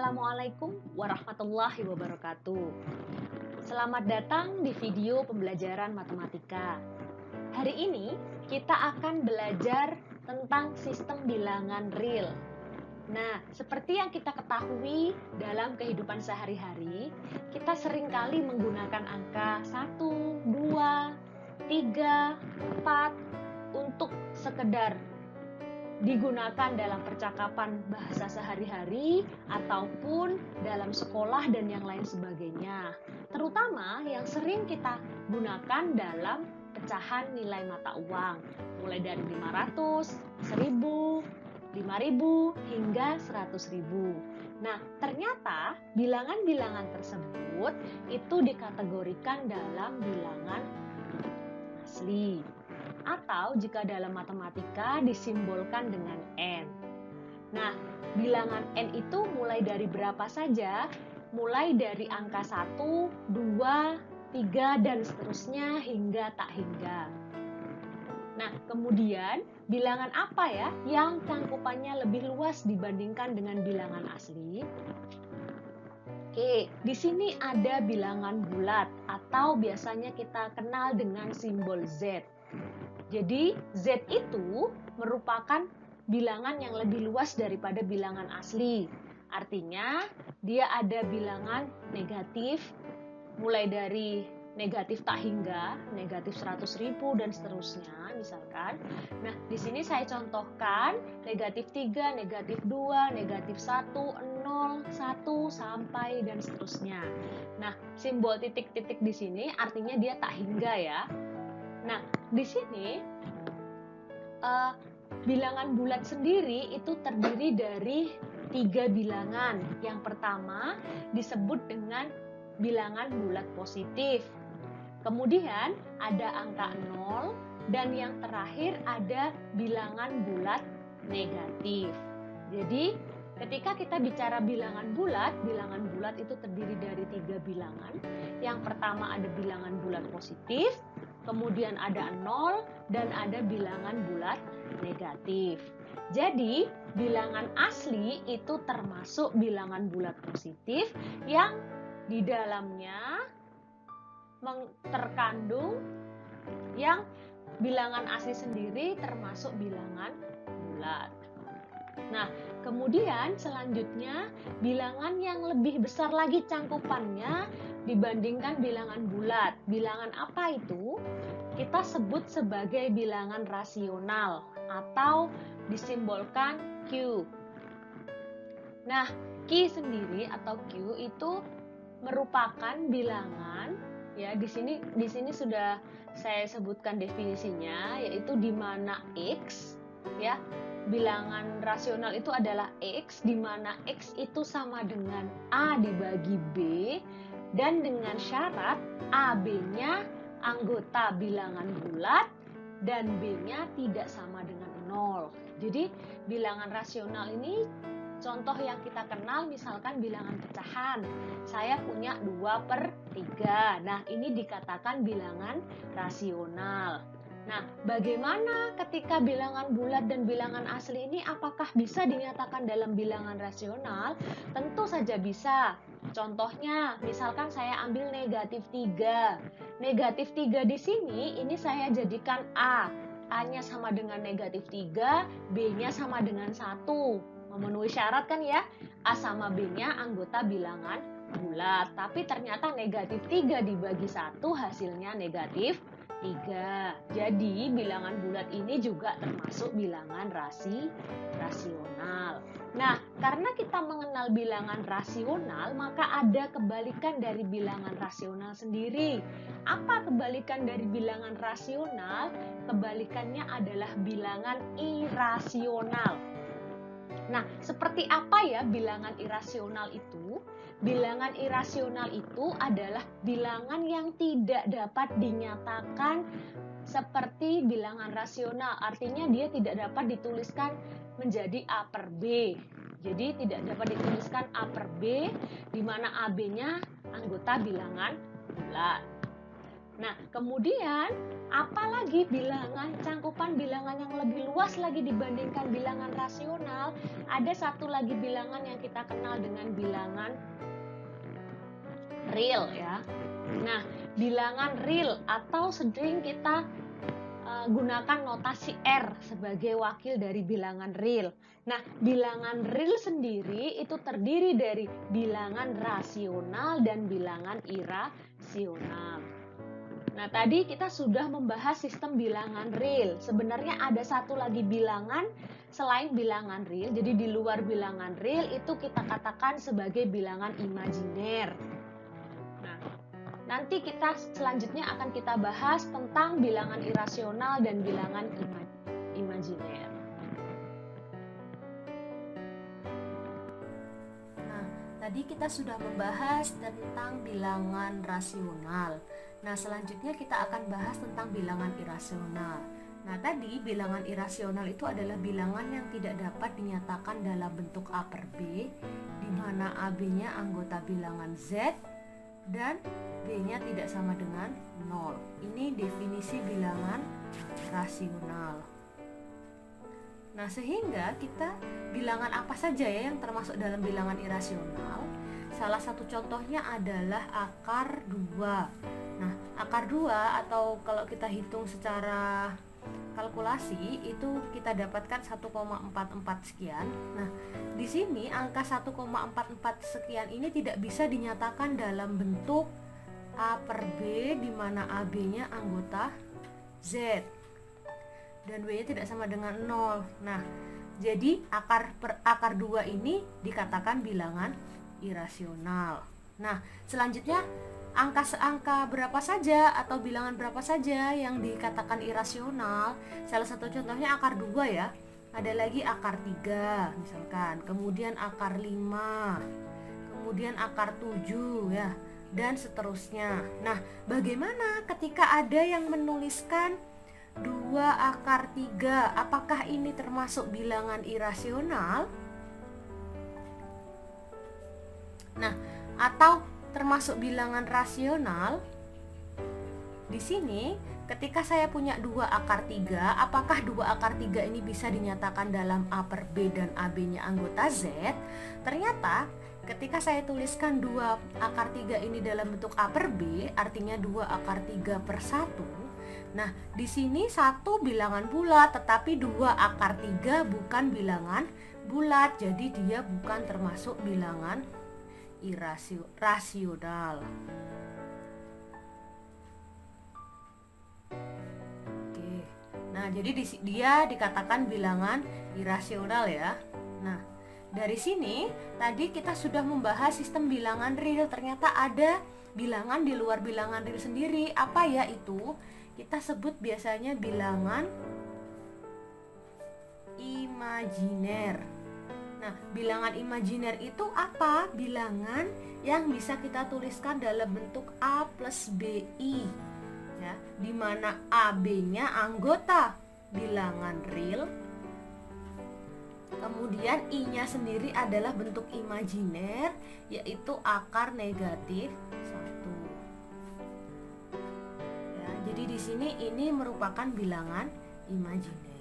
Assalamualaikum warahmatullahi wabarakatuh. Selamat datang di video pembelajaran matematika. Hari ini kita akan belajar tentang sistem bilangan real. Nah, seperti yang kita ketahui dalam kehidupan sehari-hari, kita seringkali menggunakan angka 1, 2, 3, 4 untuk sekedar digunakan dalam percakapan bahasa sehari-hari ataupun dalam sekolah dan yang lain sebagainya. Terutama yang sering kita gunakan dalam pecahan nilai mata uang, mulai dari 500, 1000, 5000 hingga 100.000. Nah, ternyata bilangan-bilangan tersebut itu dikategorikan dalam bilangan asli. Atau jika dalam matematika disimbolkan dengan N. Nah, bilangan N itu mulai dari berapa saja? Mulai dari angka 1, 2, 3, dan seterusnya hingga tak hingga. Nah, kemudian bilangan apa ya yang cangkupannya lebih luas dibandingkan dengan bilangan asli? Oke, di sini ada bilangan bulat atau biasanya kita kenal dengan simbol Z. Jadi, Z itu merupakan bilangan yang lebih luas daripada bilangan asli. Artinya, dia ada bilangan negatif, mulai dari negatif tak hingga, negatif 100.000 dan seterusnya, misalkan. Nah, di sini saya contohkan negatif 3, negatif 2, negatif 1, 0, 1, sampai dan seterusnya. Nah, simbol titik-titik di sini artinya dia tak hingga ya. Nah, di sini bilangan bulat sendiri itu terdiri dari 3 bilangan. Yang pertama disebut dengan bilangan bulat positif. Kemudian ada angka 0 dan yang terakhir ada bilangan bulat negatif. Jadi, ketika kita bicara bilangan bulat itu terdiri dari 3 bilangan. Yang pertama ada bilangan bulat positif, kemudian ada 0, dan ada bilangan bulat negatif. Jadi, bilangan asli itu termasuk bilangan bulat positif yang di dalamnya terkandung yang bilangan asli sendiri termasuk bilangan bulat. Nah, kemudian selanjutnya bilangan yang lebih besar lagi cangkupannya dibandingkan bilangan bulat. Bilangan apa itu? Kita sebut sebagai bilangan rasional atau disimbolkan Q. Nah, Q sendiri atau Q itu merupakan bilangan ya, di sini sudah saya sebutkan definisinya, yaitu di mana X ya, bilangan rasional itu adalah X, di mana X itu sama dengan A dibagi B, dan dengan syarat AB-nya anggota bilangan bulat dan B-nya tidak sama dengan 0. Jadi bilangan rasional ini contoh yang kita kenal misalkan bilangan pecahan. Saya punya 2/3. Nah, ini dikatakan bilangan rasional. Nah, bagaimana ketika bilangan bulat dan bilangan asli ini apakah bisa dinyatakan dalam bilangan rasional? Tentu saja bisa. Contohnya, misalkan saya ambil negatif 3. Negatif 3 di sini, ini saya jadikan A. A-nya sama dengan negatif 3, B-nya sama dengan 1. Memenuhi syarat kan ya? A sama B-nya anggota bilangan bulat. Tapi ternyata negatif 3 dibagi 1 hasilnya negatif 3. Jadi bilangan bulat ini juga termasuk bilangan rasional. Nah, karena kita mengenal bilangan rasional, maka ada kebalikan dari bilangan rasional sendiri. Apa kebalikan dari bilangan rasional? Kebalikannya adalah bilangan irasional. Nah, seperti apa ya bilangan irasional itu? Bilangan irasional itu adalah bilangan yang tidak dapat dinyatakan seperti bilangan rasional. Artinya dia tidak dapat dituliskan menjadi A per B. Jadi tidak dapat dituliskan A per B, di mana AB-nya anggota bilangan bulat. Nah, kemudian apalagi bilangan, cangkupan bilangan yang lebih luas lagi dibandingkan bilangan rasional, ada satu lagi bilangan yang kita kenal dengan bilangan real ya. Nah, bilangan real atau sering kita gunakan notasi R sebagai wakil dari bilangan real. Nah, bilangan real sendiri itu terdiri dari bilangan rasional dan bilangan irasional. Nah, tadi kita sudah membahas sistem bilangan real. Sebenarnya ada satu lagi bilangan selain bilangan real. Jadi di luar bilangan real itu kita katakan sebagai bilangan imajiner. Nah, nanti kita selanjutnya akan kita bahas tentang bilangan irasional dan bilangan imajiner. Nah, tadi kita sudah membahas tentang bilangan rasional. Nah, selanjutnya kita akan bahas tentang bilangan irasional. Nah, tadi bilangan irasional itu adalah bilangan yang tidak dapat dinyatakan dalam bentuk A per B, di mana AB-nya anggota bilangan Z dan B-nya tidak sama dengan 0. Ini definisi bilangan rasional. Nah, sehingga kita bilangan apa saja ya yang termasuk dalam bilangan irasional? Salah satu contohnya adalah akar 2. Nah, akar 2 atau kalau kita hitung secara kalkulasi itu kita dapatkan 1,44 sekian. Nah, di sini angka 1,44 sekian ini tidak bisa dinyatakan dalam bentuk A per B, di mana AB-nya anggota Z dan B-nya tidak sama dengan 0. Nah, jadi akar 2 ini dikatakan bilangan irasional. Nah, selanjutnya angka berapa saja atau bilangan berapa saja yang dikatakan irasional? Salah satu contohnya akar 2 ya. Ada lagi akar 3 misalkan, kemudian akar 5, kemudian akar 7 ya, dan seterusnya. Nah, bagaimana ketika ada yang menuliskan 2 akar 3? Apakah ini termasuk bilangan irasional? Nah, atau termasuk bilangan rasional? Di sini ketika saya punya 2 akar 3, apakah 2 akar 3 ini bisa dinyatakan dalam A per B dan AB-nya anggota Z? Ternyata ketika saya tuliskan 2 akar 3 ini dalam bentuk A per B, artinya 2 akar 3 per 1. Nah, di sini 1 bilangan bulat, tetapi 2 akar 3 bukan bilangan bulat, jadi dia bukan termasuk bilangan rasional. Oke. Nah, jadi dia dikatakan bilangan irasional ya. Nah, dari sini tadi kita sudah membahas sistem bilangan real. Ternyata ada bilangan di luar bilangan real sendiri. Apa ya itu? Kita sebut biasanya bilangan imajiner. Nah, bilangan imajiner itu apa? Bilangan yang bisa kita tuliskan dalam bentuk A plus BI ya, di mana AB-nya anggota bilangan real, kemudian I-nya sendiri adalah bentuk imajiner, yaitu akar negatif 1. Ya, jadi di sini ini merupakan bilangan imajiner.